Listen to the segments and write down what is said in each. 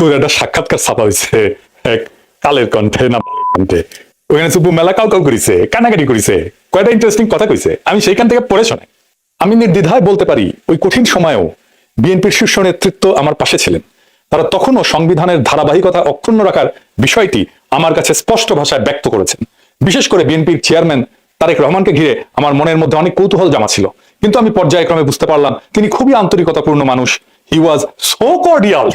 সুপ্পুর একটা সাক্ষাৎকার ছাপা হয়েছে এক কালের কণ্ঠে না কণ্ঠে। ওখানে সুপ্পু মেলা কাউ কাউ করেছে, কানাকাটি করেছে, কয়টা ইন্টারেস্টিং কথা কইছে, আমি সেইখান থেকে পড়ে শোনাই। আমি নির্দ্বিধায় বলতে পারি ওই কঠিন সময়েও বিএনপির শীর্ষ নেতৃত্ব আমার পাশে ছিলেন। তারা তখনও সংবিধানের ধারাবাহিকতা অক্ষুণ্ণ রাখার বিষয়টি আমার কাছে স্পষ্ট ভাষায় ব্যক্ত করেছেন। বিশেষ করে বিএনপির চেয়ারম্যান তারেক রহমানকে ঘিরে আমার মনের মধ্যে অনেক কৌতূহল জমা ছিল, কিন্তু আমি পর্যায়ক্রমে বুঝতে পারলাম তিনি খুবই আন্তরিকতাপূর্ণ মানুষ। হি ওয়াজ সো কর্ডিয়াল।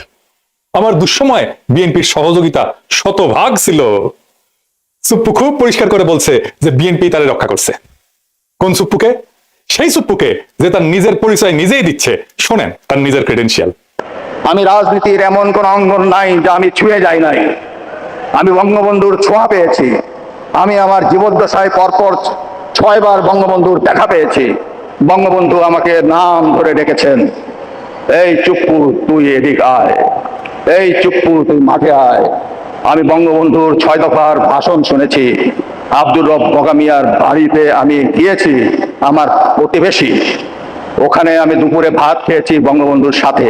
আমার দুঃসময়ে বিএনপির সহযোগিতা শতভাগ ছিল। সুপ্পু খুব পরিষ্কার করে বলছে যে বিএনপি তারে রক্ষা করছে। কোন সুপ্পুকে? সেই সুপ্পুকে যে তার নিজের পরিচয় নিজেই দিচ্ছে। শোনেন তার নিজের ক্রেডেনশিয়াল। আমি রাজনীতির এমন কোন অঙ্গন নাই যা আমি ছুঁয়ে যাই নাই। আমি বঙ্গবন্ধুর ছোঁয়া পেয়েছি। আমি আমার জীবদ্দশায় পরপর 6 বার বঙ্গবন্ধুর দেখা পেয়েছি। বঙ্গবন্ধু আমাকে নাম ধরে ডেকেছেন, এই চুপ্পু তুই এদিক আয়, এই চুপ্পু তুই মাঠে আয়। আমি বঙ্গবন্ধুর 6 দফার ভাষণ শুনেছি। আব্দুর রব বগামিয়ার বাড়িতে আমি গিয়েছি, আমার প্রতিবেশী। ওখানে আমি দুপুরে ভাত খেয়েছি বঙ্গবন্ধুর সাথে।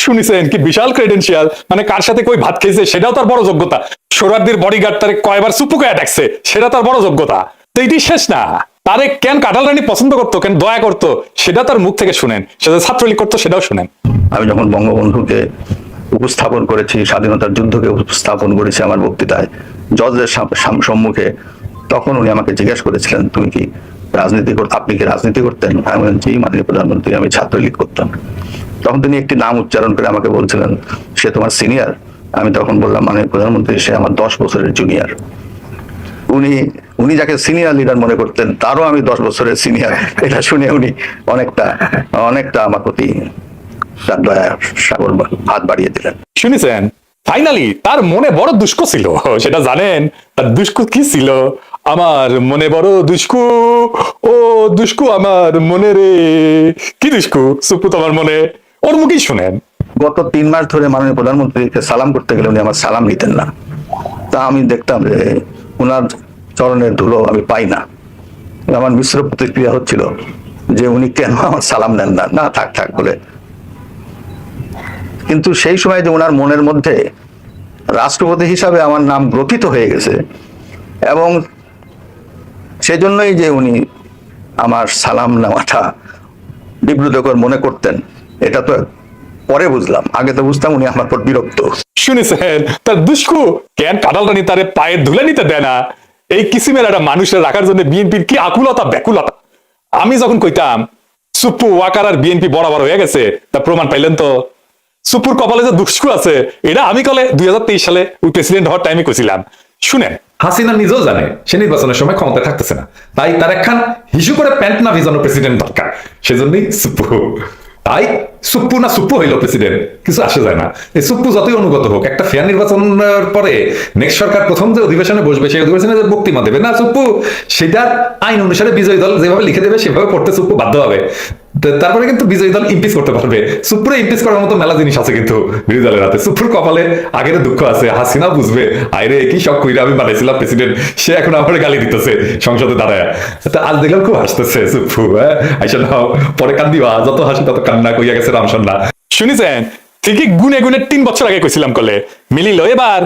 শুনেছেন কি বিশাল ক্রেডেনশিয়াল? মানে কার সাথে কই ভাত খেয়েছে সেটাও তার বড় যোগ্যতা। সোহরাওয়ার্দীর বডিগার্ড তারে কয়বার সুপ্পু গায়ে ডাকছে সেটা তার বড় যোগ্যতা। তো এটি শেষ না, তারে কেন কাঁঠাল রানী পছন্দ করতো, কেন দয়া করতো, সেটা তার মুখ থেকে শুনেন। সেটা ছাত্রলীগ করতো সেটাও শুনেন। আমি যখন বঙ্গবন্ধুকে উপস্থাপন করেছি, স্বাধীনতার যুদ্ধকে উপস্থাপন করেছি আমার বক্তৃতায় জজের সম্মুখে, তখন উনি আমাকে জিজ্ঞেস করেছিলেন তুমি কি রাজনীতি আপনি কি রাজনীতি করতেন? আমি বললাম জি মাননীয় প্রধানমন্ত্রী, আমি ছাত্রলীগ করতাম। তখন তিনি একটি নাম উচ্চারণ করে আমাকে বলছিলেন সে তোমার সিনিয়র। আমি তখন বললাম মাননীয় প্রধানমন্ত্রী সে আমার 10 বছরের জুনিয়র। উনি যাকে সিনিয়র লিডার মনে করতেন তারও আমি 10 বছরের সিনিয়র। এটা শুনে উনি অনেকটা আমার প্রতি তার দয়া সাগর হাত বাড়িয়ে দিলেন। শুনেছেন ফাইনালি তার মনে বড় দুষ্ক ছিল, সেটা জানেন? তার দুষ্ক কি ছিল? আমার মনে বড় দুষ্কু, ও দুষ্কু আমার মনে রে। কি দুষ্কু সুপ্পু তোমার মনে? ওর মুখেই শুনেন। গত 3 মাস ধরে মাননীয় প্রধানমন্ত্রীকে সালাম করতে গেলে উনি আমার সালাম নিতেন না। তা আমি দেখতাম যে উনার চরণের ধুলো আমি পাই না। আমার মিশ্র প্রতিক্রিয়া হচ্ছিল যে উনি কেন আমার সালাম নেন না, না থাক থাক বলে। কিন্তু সেই সময় যে ওনার মনের মধ্যে রাষ্ট্রপতি হিসাবে আমার নাম গ্রথিত হয়ে গেছে এবং সেজন্যই যে উনি আমার সালাম নেওয়াটা বিব্রতকর মনে করতেন, এটা তো পরে বুঝলাম। আগে তো বুঝতাম উনি আমার পর বিরক্ত। শুনেছেন তার দুষ্কু কেন কাঁঠাল রানী তারে পায়ে ধুলে নিতে দেয় না? এই কিসিমের একটা মানুষের রাখার জন্য বিএনপির কি আকুলতা ব্যাকুলতা। আমি যখন কইতাম সুপ্পু ওয়াকার আর বিএনপি বরাবর হয়ে গেছে, তা প্রমাণ পাইলেন তো। সুপুর কপালে যে দুষ্কু আছে এটা আমি কলে 2023 সালে ওই প্রেসিডেন্ট হওয়ার টাইমে কইছিলাম। শুনেন হাসিনা নিজেও জানে সে নির্বাচনের সময় ক্ষমতায় থাকতেছে না, তাই তার একখান হিসু করে প্যান্ট না ভিজানো প্রেসিডেন্ট দরকার। সেজন্যই সুপ্পু। তাই সুপ্পু না সুপ্পু হইল প্রেসিডেন্ট, কিছু আসে যায় না। এই সুপ্পু যতই অনুগত হোক, একটা ফেয়ার নির্বাচনের পরে নেক্সট সরকার প্রথম যে অধিবেশনে বসবে সেই অধিবেশনে যে বক্তৃতা দেবে না সুপ্পু, সেটা আইন অনুসারে বিজয়ী দল যেভাবে লিখে দেবে সেভাবে পড়তে সুপ্পু বাধ্য হবে। তারপরে কিন্তু বিজয়ী দল ইমপিচ করতে পারবে। সুপ্পুরে ইমপিচ করার মতো মেলা জিনিস আছে কিন্তু বিরোধী দলের হাতে। সুপ্পুর কপালে আগের দুঃখ আছে, হাসিনা বুঝবে আইরে কি সব কইরা আমি বানাইছিলাম প্রেসিডেন্ট, সে এখন আমার গালি দিতেছে সংসদে দাঁড়ায়। তা আজ দেখলাম খুব হাসতেছে সুপ্পু। আইসা নাও পরে কান্দিবা, যত হাসি তত কান্না কইয়া গেছে রামসন্না। শুনেছেন ঠিকই গুনে গুনে 3 বছর আগে কইছিলাম কলে মিলিল। এবার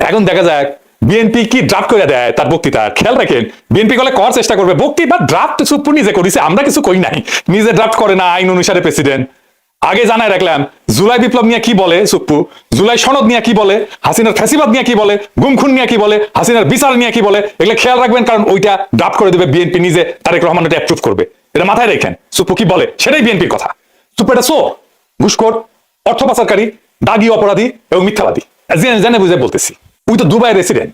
এখন দেখা যাক বিএনপি কি ড্রাফট করে দেয় তার বক্তৃতা। খেয়াল রাখেন বিএনপি কলে করার চেষ্টা করবে বক্তৃতা ড্রাফট সুপ্পু নিজে করেছে, আমরা কিছু কই নাই। নিজে ড্রাফট করে না আইন অনুসারে প্রেসিডেন্ট। আগে জানাই রাখলাম জুলাই বিপ্লব নিয়ে কি বলে সুপ্পু, জুলাই সনদ নিয়ে কি বলে, হাসিনার ফ্যাসিবাদ নিয়ে কি বলে, গুমখুন নিয়ে কি বলে, হাসিনার বিচার নিয়ে কি বলে, এগুলো খেয়াল রাখবেন, কারণ ওইটা ড্রাফট করে দেবে বিএনপি নিজে। তারেক রহমান এটা অ্যাপ্রুভ করবে, এটা মাথায় রেখেন। সুপ্পু কি বলে সেটাই বিএনপির কথা। সুপ্পু এটা ঘুষখোর, অর্থ পাচারকারী, দাগী অপরাধী এবং মিথ্যাবাদী। জেনে বুঝে বলতেছি, ওই তো দুবাই রেসিডেন্ট,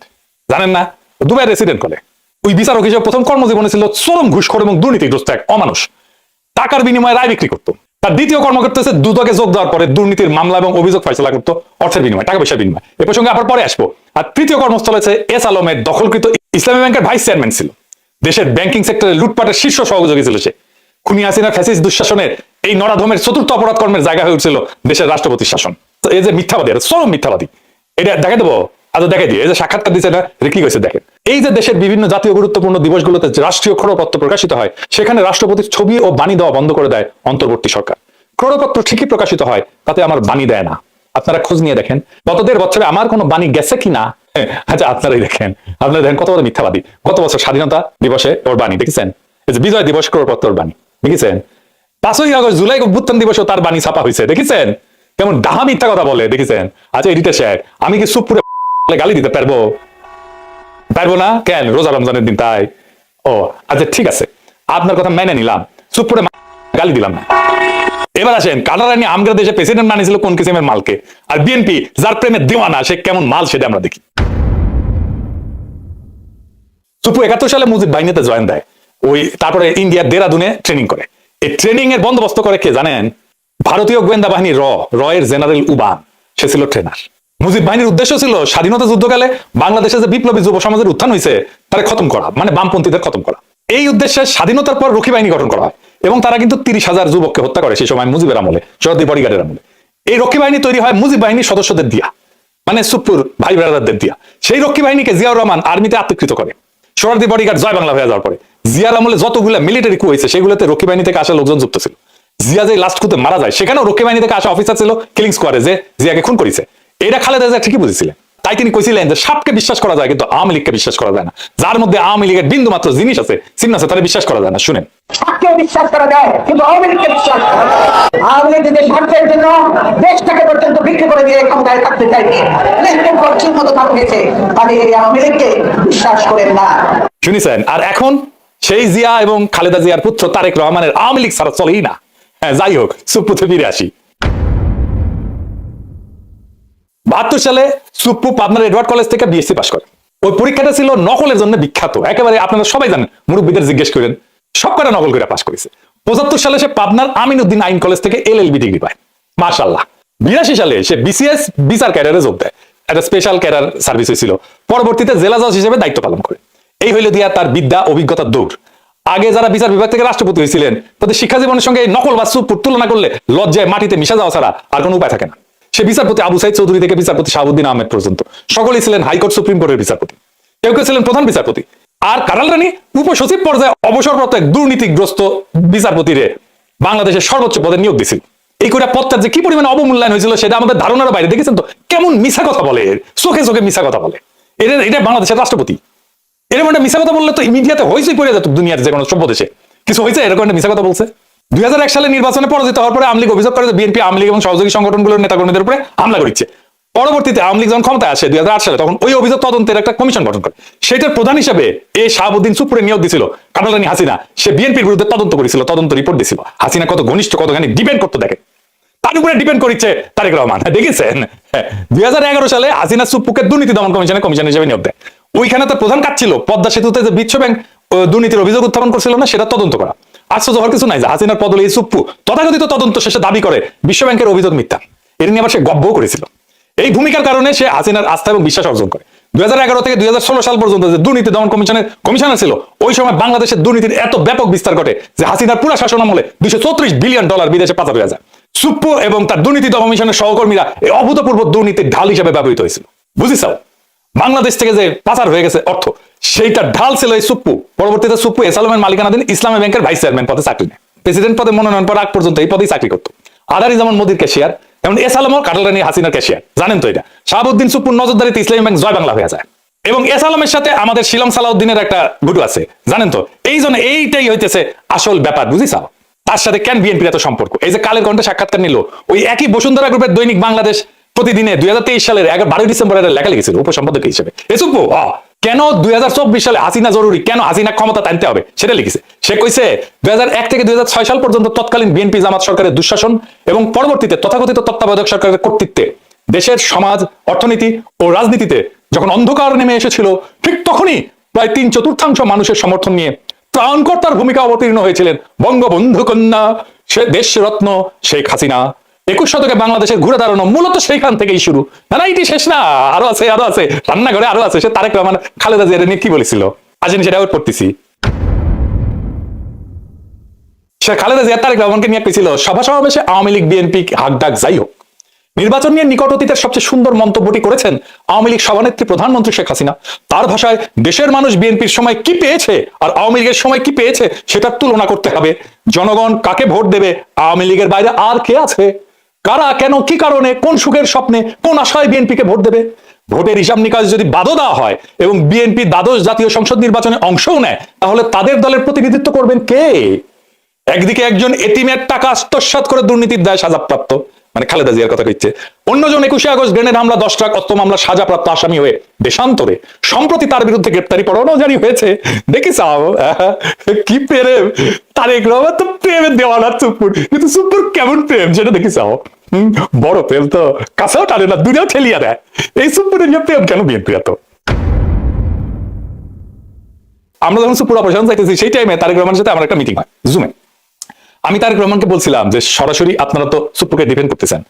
জানেন না? দুবাই রেসিডেন্ট করে ওই বিচারক হিসেবে প্রথম কর্মজীবনে ছিল চরম ঘুষখোর এবং দুর্নীতিগ্রস্ত এক অমানুষ। টাকার বিনিময়ে রায় বিক্রি করতো। তার দ্বিতীয় কর্মক্ষেত্রে হচ্ছে দুদকে যোগ দেওয়ার পরে দুর্নীতির মামলা এবং অভিযোগ ফয়সলা করতো অর্থের বিনিময়ে, টাকা পয়সার বিনিময়ে। এ প্রসঙ্গে আবার পরে আসবো। আর তৃতীয় কর্মস্থল হচ্ছে এস আলমের দখলকৃত ইসলামী ব্যাংকের ভাইস চেয়ারম্যান ছিল। দেশের ব্যাংকিং সেক্টরে লুটপাটের শীর্ষ সহযোগী ছিল সে। খুনি হাসিনা ফ্যাসিস্ট দুঃশাসনের এই নরাধমের চতুর্থ অপরাধ কর্মের জায়গা হয়ে উঠছিল দেশের রাষ্ট্রপতির শাসন। এই যে মিথ্যাবাদী, চরম মিথ্যাবাদী, এটা দেখা দেবো। আজ দেখাই দিয়ে এই যে সাক্ষাৎকার দিচ্ছে না, কি কইছে দেখেন। এই যে দেশের বিভিন্ন জাতীয় গুরুত্বপূর্ণ দিবসগুলোতে রাষ্ট্রীয় ক্রয়পত্র প্রকাশিত হয়, সেখানে রাষ্ট্রপতির ছবি ও বাণী দেওয়া বন্ধ করে দেয় অন্তর্বর্তী সরকার। ক্রয়পত্র ঠিকই প্রকাশিত হয়, তাতে আমার বাণী দেয় না। আপনারা খোঁজ নিয়ে দেখেন গত 1.5 বছরে আমার কোনো বাণী গেছে কিনা। আচ্ছা আপনারাই দেখেন, আপনারা দেখেন কত বড় মিথ্যাবাদী। গত বছর স্বাধীনতা দিবসে ওর বাণী দেখেছেন, এই যে বিজয় দিবস করার পর তোর বাণী দেখেছেন, 5ই আগস্ট জুলাই অভ্যুত্থান দিবসে তার বাণী ছাপা হয়েছে দেখেছেন, কেমন ডাহা মিথ্যা কথা বলে দেখেছেন। আচ্ছা এডিটর সাহেব, আমি কি সুপুরে গালি দিতে পারবো? পারবো না কেন? রোজা রমজানের দিন তাই। ও আচ্ছা ঠিক আছে, আপনার কথা মেনে নিলাম, সুপুরে গালি দিলাম না। এবার আসেন, কাটারানি আমগা দেশে প্রেসিডেন্ট বানিয়েছিল কোন কিসিমের মালকে, আর বিএনপি যার প্রেমে দিওয়ানা সে কেমন মাল সেটা আমরা দেখি। সুপু 71 সালে মুজিব বাহিনীতে জয়েন দেয়, ওই তারপরে ইন্ডিয়ার দেরাদুনে ট্রেনিং করে। এই ট্রেনিং এর বন্দোবস্ত করে কে জানেন? ভারতীয় গোয়েন্দা বাহিনী রয়ের জেনারেল উবান, সে ছিল ট্রেনার। মুজিব বাহিনীর উদ্দেশ্য ছিল স্বাধীনতা যুদ্ধকালে বাংলাদেশে যে বিপ্লবী যুব সমাজের উত্থান হয়েছে তারা খতম করা, মানে বামপন্থীদের খতম করা। এই উদ্দেশ্যে স্বাধীনতার পর রক্ষী বাহিনী গঠন করা হয় এবং তারা কিন্তু 30,000 যুবককে হত্যা করে সেই সময় মুজিবের আমলে, শরদি বডিগার্ডের আমলে। এই রক্ষী বাহিনী তৈরি হয় মুজিব বাহিনীর সদস্যদের দিয়া, মানে সুপুর ভাই ব্রাদারদের দিয়া। সেই রক্ষী বাহিনীকে জিয়াউর রহমান আর্মিতে আত্মীকৃত করে। শরদি বডিগার্ড জয় বাংলা হয়ে যাওয়ার পরে জিয়ার আমলে যতগুলো মিলিটারি কু হয়েছে সেগুলোতে রক্ষী বাহিনী থেকে আসা লোকজন যুক্ত ছিল। জিয়া যে লাস্ট কুতে মারা যায় সেখানেও রক্ষী বাহিনী থেকে আসা অফিসার ছিল কিলিং স্কোয়াডে যে জিয়াকে খুন করেছে। এটা খালেদা জিয়া ঠিকই বুঝেছিলেন, তাই তিনি কইছিলেন যে সাপকে বিশ্বাস করা যায় কিন্তু আওয়ামী লীগকে বিশ্বাস করা যায় না। যার মধ্যে আওয়ামী লীগের বিন্দু মাত্র জিনিস আছে, চিহ্ন আছে, তারা বিশ্বাস করা যায় না। শুনেন, সাপকেও বিশ্বাস করা যায় কিন্তু আওয়ামী লীগকে বিশ্বাস করা যায় না। আওয়ামী লীগ যদি স্বার্থের জন্য দেশটাকে পর্যন্ত বিক্রি করে দিয়ে ক্ষমতায় থাকতে চাইবে, লেনদেন করছেন মতো থাকতেছে, তাহলে এই আওয়ামী লীগকে বিশ্বাস করেন না। শুনেছেন? আর এখন সেই জিয়া এবং খালেদা জিয়ার পুত্র তারেক রহমানের আওয়ামী লীগ ছাড়া চলেই না। হ্যাঁ যাই হোক, সুপ্পুতে ফিরে আসি। 72 সালে সুপ্পু পাবনার এডওয়ার্ড কলেজ থেকে বিএসসি পাস করে। ওই পরীক্ষাটা ছিল নকলের জন্য বিখ্যাত, একেবারে আপনারা সবাই জানেন, মুরব্বীদের জিজ্ঞেস করেন, সব কটা নকল করে পাস করেছে। 75 সালে সে পাবনার আমিনউদ্দিন আইন কলেজ থেকে এলএলবি ডিগ্রি পায়, মাশাআল্লাহ। 82 সালে সে বিসিএস বিচার ক্যাডারে যোগ দেয়, একটা স্পেশাল ক্যাডার সার্ভিস হয়েছিল। পরবর্তীতে জেলা জজ হিসেবে দায়িত্ব পালন করে। এই হইল দিয়া তার বিদ্যা অভিজ্ঞতার দৌড়। আগে যারা বিচার বিভাগ থেকে রাষ্ট্রপতি হয়েছিলেন তাদের শিক্ষা জীবনের সঙ্গে নকল বা সুপুর তুলনা করলে লজ্জায় মাটিতে মিশা যাওয়া ছাড়া আর কোনো উপায় থাকে না। সে বিচারপতি আবু সাইদ চৌধুরী থেকে বিচারপতি শাহাবুদ্দিন আহমেদ পর্যন্ত সকলেই ছিলেন হাইকোর্ট সুপ্রিম কোর্টের বিচারপতি, কেউ কেউ ছিলেন প্রধান বিচারপতি। আর কারাল রানী উপসচিব পর্যায়ে অবসরপ্রাপ্ত এক দুর্নীতিগ্রস্ত বিচারপতিরে বাংলাদেশের সর্বোচ্চ পদে নিয়োগ দিয়েছিল। এই করে পদটার যে কি পরিমাণে অবমূল্যায়ন হয়েছিল সেটা আমাদের ধারণার বাইরে। দেখেছেন তো কেমন মিছা কথা বলে, চোখে চোখে মিছা কথা বলে। এটা বাংলাদেশের রাষ্ট্রপতি। এরকম একটা মিছা কথা বললে তো মিডিয়াতে হয়েছেই পড়ে যেত, দুনিয়ার যে কোনো সভ্য দেশে কিছু হয়েছে এরকম একটা মিছা কথা বলছে। 2001 সালে নির্বাচনে পরাজিত হওয়ার পরে আওয়ামী লীগ অভিযোগ করে যে বিএনপি আওয়ামী লীগ এবং সহযোগী সংগঠনগুলোর নেতাকর্মীদের উপরে হামলা করেছে। পরবর্তীতে আওয়ামী লীগ যখন ক্ষমতায় আসে 2008 সালে, তখন ওই অভিযোগ তদন্তের একটা কমিশন গঠন করে। সেটার প্রধান হিসেবে এ শাহাবুদ্দিন সুপুরে নিয়োগ দিয়েছিল কাটাল রানী হাসিনা। সে বিএনপির বিরুদ্ধে তদন্ত করেছিল, তদন্ত রিপোর্ট দিয়েছিল। হাসিনা কত ঘনিষ্ঠ, কতখানি ডিপেন্ড করতে দেখে, তার উপরে ডিপেন্ড করছে তারেক রহমান। দেখেছেন 2011 সালে হাসিনা সুপুকে দুর্নীতি দমন কমিশন হিসেবে নিয়োগ দেয়। ওইখানে তার প্রধান কাজ ছিল পদ্মা সেতুতে যে বিশ্ব ব্যাংক দুর্নীতির অভিযোগ উত্থাপন করছিল না, সেটা তদন্ত করা। আশ্চর্য হওয়ার কিছু নাই যে হাসিনার বদলে এই সুপ্পু তথাকথিত তদন্ত শেষে দাবি করে বিশ্ব ব্যাংকের অভিযোগ মিথ্যা। এর নিয়ে আবার সে গব্বও করেছিল। এই ভূমিকার কারণে সে হাসিনার আস্থা এবং বিশ্বাস অর্জন করে। 2011 থেকে 2016 সাল পর্যন্ত যে দুর্নীতি দমন কমিশনের কমিশনার ছিল, ওই সময় বাংলাদেশের দুর্নীতির এত ব্যাপক বিস্তার ঘটে যে হাসিনার পুরো শাসন আমলে $234 বিলিয়ন বিদেশে পাচার হয়ে যায়। সুপ্পু এবং তার দুর্নীতি দমন কমিশনের সহকর্মীরা এই অভূতপূর্ব দুর্নীতির ঢাল হিসেবে ব্যবহৃত হয়েছিল। বুঝিস? বাংলাদেশ থেকে যে পাচার হয়ে গেছে অর্থ, সেইটা ঢাল ছিল এই সুপ্পু। পরবর্তীতে সুপ্পু এসালামের মালিকানাধীন ইসলামী ব্যাংকের ভাইস চেয়ারম্যান পদে চাকরি নেয়। প্রেসিডেন্ট পদে মনোনয়ন পাওয়ার আগ পর্যন্ত এই পদেই চাকরি করতো। আদারি যেমন মোদির ক্যাশিয়ার, এমন এসালামও কাটাল রানী হাসিনার ক্যাশিয়ার। জানেন তো এটা? শাহাবুদ্দিন সুপ্পুর নজরদারিতে ইসলামী ব্যাংক জয় বাংলা হয়ে যায়। এবং এসালামের সাথে আমাদের শিলং সালাউদ্দিনের একটা গুটু আছে, জানেন তো? এই জন্য এইটাই হইতেছে আসল ব্যাপার। বুঝিস? তার সাথে কেন বিএনপির এত সম্পর্ক? এই যে কালের কণ্ঠে সাক্ষাৎকার নিল, ওই একই বসুন্ধরা গ্রুপের দৈনিক বাংলাদেশ প্রতিদিনে 2023 সালের 12 ডিসেম্বরের লেখা লিখেছিল উপসম্পাদক হিসেবে। এসুপু কেন 2024 সালে হাসিনা জরুরি, কেন হাসিনা ক্ষমতা টানতে হবে সেটা লিখেছে। সে কইছে 2001 থেকে 2006 সাল পর্যন্ত তৎকালীন বিএনপি জামাত সরকারের দুঃশাসন এবং পরবর্তীতে তথাকথিত তত্ত্বাবধায়ক সরকারের কর্তৃত্বে দেশের সমাজ, অর্থনীতি ও রাজনীতিতে যখন অন্ধকার নেমে এসেছিল, ঠিক তখনই প্রায় 3/4 মানুষের সমর্থন নিয়ে ত্রাণকর্তার ভূমিকা অবতীর্ণ হয়েছিলেন বঙ্গবন্ধু কন্যা, সে দেশরত্ন শেখ হাসিনা। 21 শতকে বাংলাদেশের ঘুরে দাঁড়ানো মূলত সেইখান থেকেই শুরু। না এটি শেষ না, আরো আছে, রান্নাঘরে আরো আছে। সে তারেক রহমান খালেদা জিয়া নিয়ে কি বলেছিল আসেন সেটা আবার পড়তেছি। সে খালেদা জিয়া তারেক রহমানকে নিয়ে কইছিল সভা সমাবেশে আওয়ামী লীগ বিএনপি হাক ডাক যাই হোক, নির্বাচন নিয়ে নিকট অতীতের সবচেয়ে সুন্দর মন্তব্যটি করেছেন আওয়ামী লীগ সভানেত্রী প্রধানমন্ত্রী শেখ হাসিনা। তার ভাষায় দেশের মানুষ বিএনপির সময় কি পেয়েছে আর আওয়ামী লীগের সময় কি পেয়েছে সেটার তুলনা করতে হবে। জনগণ কাকে ভোট দেবে, আওয়ামী লীগের বাইরে আর কে আছে? কারা, কেন, কি কারণে, কোন সুখের স্বপ্নে, কোন আশায় বিএনপিকে ভোট দেবে? ভোটের হিসাব নিকাশ যদি বাদও দেওয়া হয় এবং বিএনপি দ্বাদশ জাতীয় সংসদ নির্বাচনে অংশও নেয়, তাহলে তাদের দলের প্রতিনিধিত্ব করবেন কে? একদিকে একজন এতিমের টাকা আত্মসাৎ করে দুর্নীতির দায় সাজাপ্রাপ্ত, মানে খালেদা জিয়ার কথা কইছে, অন্যজন 21শে আগস্ট গ্রেনেড হামলা 10 ট্রাক অস্ত্র মামলা সাজাপ্রাপ্ত আসামি হয়ে দেশান্তরে, সম্প্রতি তার বিরুদ্ধে গ্রেপ্তারি পরোয়ানাও জারি হয়েছে। দেখি চাও কি প্রেম! তারেক রহমান তো প্রেমের দেওয়ানা চুপ্পুর, কিন্তু চুপ্পুর কেমন প্রেম সেটা দেখি চাও। বড় প্রেম তো কাছেও টানে না, দূরেও ঠেলিয়া দেয়। এই চুপ্পুরের প্রেম কেন বিএনপি এত? আমরা যখন চুপ্পুর অপারেশন চাইতেছি সেই টাইমে তারেক রহমানের সাথে আমার একটা মিটিং হয় জুমে। আমি তারেক রহমানকে বলছিলাম যে সরাসরি আপনারা তো চুপ্পুকে ডিফেন্ড করতেছেন,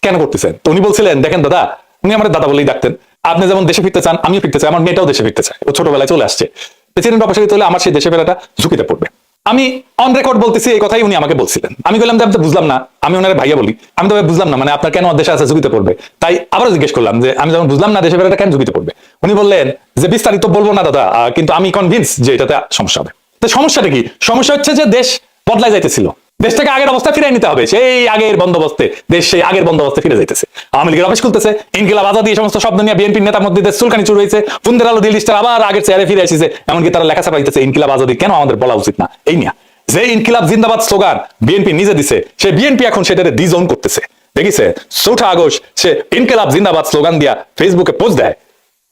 কেন করতেছেন? তো উনি বলছিলেন, দেখেন দাদা, উনি আমার দাদা বলেই ডাকতেন, আপনি যেমন দেশে ফিরতে চান, আমিও ফিরতে চাই, আমার মেয়েটাও দেশে ফিরতে চায়, ও ছোটবেলায় চলে আসছে, প্রেসিডেন্ট অপারেশন হলে আমার সেই দেশে ফেরাটা ঝুঁকিতে পড়বে। আমি অন রেকর্ড বলতেছি এই কথাই উনি আমাকে বলছিলেন। আমি বললাম যে আমি তো বুঝলাম না, আমি ওনার ভাইয়া বলি, আমি তো বুঝলাম না, মানে আপনার কেন দেশে আছে ঝুঁকিতে পড়বে? তাই আবারও জিজ্ঞেস করলাম যে আমি যখন বুঝলাম না দেশে ফেরাটা কেন ঝুঁকিতে পড়বে, উনি বললেন যে বিস্তারিত বলবো না দাদা, কিন্তু আমি কনভিন্স যে এটাতে সমস্যা হবে। তো সমস্যাটা কি? সমস্যা হচ্ছে যে দেশ বদলাই যাইতেছিল, দেশটাকে আগের অবস্থা ফিরে নিতে হবে, সেই আগের বন্দোবস্তে, দেশ সেই আগের বন্দোবস্তে ফিরে যাইতেছে। আওয়ামী লীগের অফিস খুলতেছে, ইনকিলাব আজাদী এই সমস্ত শব্দ নিয়ে বিএনপির নেতার মধ্যে দেশ চুলকানি শুরু হয়েছে, ফুন্দের আলো দিল্লি স্টার আবার আগের চেয়ারে ফিরে এসেছে, এমনকি তারা লেখাছাপা দিতেছে ইনকিলাব আজাদী কেন আমাদের বলা উচিত না এই নিয়ে। যে ইনকিলাব জিন্দাবাদ স্লোগান বিএনপি নিজে দিছে, সে বিএনপি এখন সেটাতে ডিজোন করতেছে। দেখিছে 4 আগস্ট সে ইনকিলাব জিন্দাবাদ স্লোগান দিয়া ফেসবুকে পোস্ট দেয়,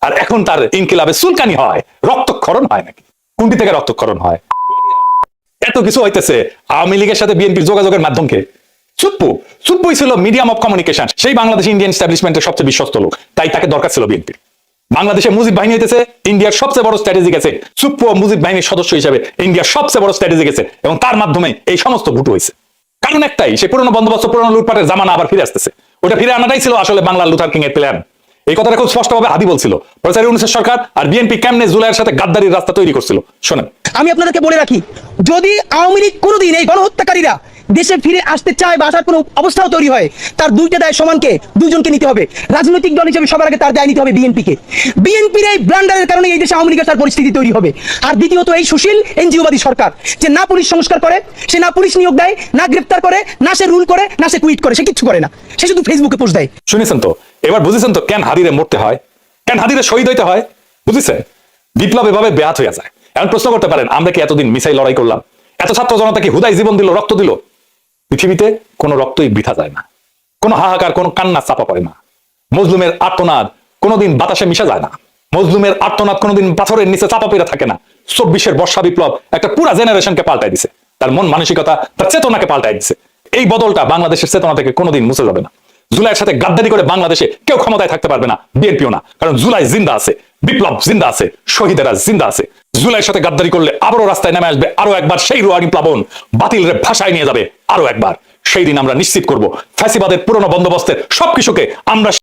আর এখন তার ইনকিলাবে চুলকানি হয়, রক্তক্ষরণ হয় নাকি? কোনটি থেকে রক্তক্ষরণ হয়? এত কিছু হইতেছে আওয়ামী লীগের সাথে বিএনপির যোগাযোগের মাধ্যমকে। চুপ্পুই ছিল মিডিয়াম অফ কমিউনিকেশন, সেই বাংলাদেশ ইন্ডিয়ান এস্টাবলিশমেন্টের সবচেয়ে বিশ্বস্ত লোক, তাই তাকে দরকার ছিল বিএনপির। বাংলাদেশে মুজিব বাহিনী হইতেছে ইন্ডিয়ার সবচেয়ে বড় স্ট্র্যাটেজি গেছে, চুপ্পু মুজিব বাহিনীর সদস্য হিসেবে ইন্ডিয়ার সবচেয়ে বড় স্ট্র্যাটেজি গেছে, এবং তার মাধ্যমে এই সমস্ত ভুট হয়েছে। কারণ একটাই, সে পুরনো বন্দোবস্ত, পুরনো লুটপাটের জামানা আবার ফিরে আসতেছে। ওটা ফিরে আনাটাই ছিল আসলে বাংলার লুথার কিং এর প্ল্যান। এই কথাটা খুব স্পষ্টভাবে হাদি বলছিল। প্রচারী 19 সরকার আর বিএনপি কেমনে জুলাইয়ের সাথে গাদ্দারির রাস্তা তৈরি করছিল শোনেন। আমি আপনাদেরকে বলে রাখি, যদি আওয়ামী লীগ কোনোদিন এই গণহত্যাকারীরা দেশে ফিরে আসতে চায় বা আসার কোনো অবস্থাও তৈরি হয়, তার দুইটা দায় সমানকে, দুজনকে নিতে হবে। রাজনৈতিক দল হিসেবে সবার আগে তার দায় নিতে হবে বিএনপিকে। বিএনপির এই ব্লান্ডারের কারণে এই দেশে আওয়ামী লীগের তার পরিস্থিতি তৈরি হবে। আর দ্বিতীয়ত এই সুশীল এনজিওবাদী সরকার, যে না পুলিশ সংস্কার করে, সে না পুলিশ নিয়োগ দেয়, না গ্রেপ্তার করে, না সে রুল করে, না সে কুইট করে, সে কিচ্ছু করে না, সে শুধু ফেসবুকে পোস্ট দেয়। শুনেছেন তো? এবার বুঝেছেন তো কেন হাদিরে মরতে হয়, কেন হাদিরে শহীদ হইতে হয়? বুঝেছেন? বিপ্লব এভাবে ব্যাহত হয়ে যায়। এখন প্রশ্ন করতে পারেন, আমরা কি এতদিন মিসাইল লড়াই করলাম, এত ছাত্র জনতা কি হুদাই জীবন দিল, রক্ত দিল? পৃথিবীতে কোনো রক্তই বৃথা যায় না, কোনো হাহাকার, কোনো কান্না চাপা পড়ে না। মজলুমের আর্তনাদ কোনোদিন বাতাসে মিশে যায় না, মজলুমের আর্তনাদ কোনোদিন পাথরের নিচে চাপা পেরে থাকে না। 24-এর বর্ষা বিপ্লব একটা পুরা জেনারেশনকে পাল্টাই দিছে, তার মন মানসিকতা, তার চেতনাকে পাল্টাই দিছে। এই বদলটা বাংলাদেশের চেতনা থেকে কোনোদিন মুছে যাবে না। জুলাইয়ের সাথে গাদ্দারি করে বাংলাদেশে কেউ ক্ষমতায় থাকতে পারবে না, বিএনপিও না, কারণ জুলাই জিন্দা আছে, বিপ্লব জিন্দা আছে, শহীদেরা জিন্দা আছে। জুলাইয়ের সাথে গাদ্দারি করলে আবারও রাস্তায় নেমে আসবে আরো একবার সেই রুয়ানি প্লাবন, বাতিলের ভাষায় নিয়ে যাবে আরো একবার। সেই দিন আমরা নিশ্চিত করব ফ্যাসিবাদের পুরনো বন্দোবস্তের সবকিছুকে আমরা